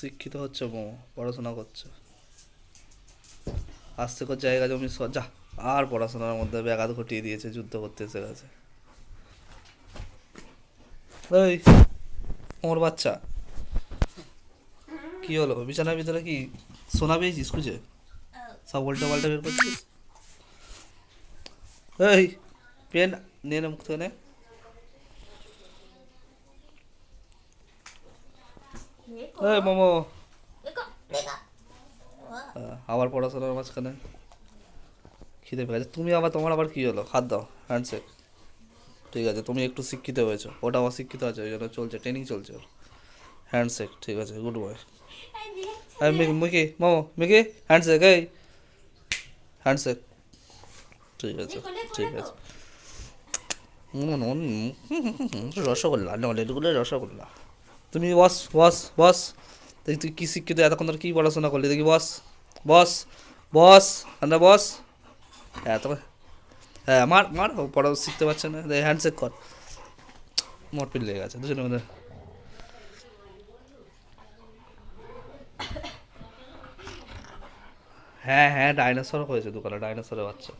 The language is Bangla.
শিক্ষিত হচ্ছে মোমো, পড়াশোনা করছে, আস্তে করে জায়গা জমি যা। আর পড়াশোনার মধ্যে ব্যাঘাত ঘটিয়ে দিয়েছে, যুদ্ধ করতে এসে গেছে। ওই ওর বাচ্চা, কি হলো বিছানার ভিতরে কি সোনা পেয়েছিস খুঁজে? সব উল্টো পাল্টা বের করছিস। এই পেন নিয়ে নে, মুখ থেকে নে। এই মোমো, আবার পড়াশোনার মাঝখানে খিদে পেয়ে গেছে। তুমি আবার, তোমার আবার কি হলো? হাত দাও, হ্যান্ডশেক। ঠিক আছে, তুমি একটু শিক্ষিত হয়েছো, ওটা অশিক্ষিত আছে, ওই জন্য চলছে, ট্রেনিং চলছে ওর। হ্যান্ডশেক, ঠিক আছে, good boy. Mickey momo, Mickey handshake, এই হ্যান্ডশেক। ঠিক আছে, ঠিক আছে। রসগোল্লা, নলেনগুলো রসগোল্লা। তুমি বস বস বস। দেখি তুই কী শিক্ষিত, এতক্ষণ ধরে কী পড়াশোনা করলি দেখি, বস বস বস, না বস। এত, হ্যাঁ মার মার, ও পড়া শিখতে পারছে না, হ্যান্ডশেক কর। মটপিল লেগে গেছে দুজনের মধ্যে। হ্যাঁ হ্যাঁ, ডাইনোসর হয়েছে দোকানে, ডাইনোসরের বাচ্চা।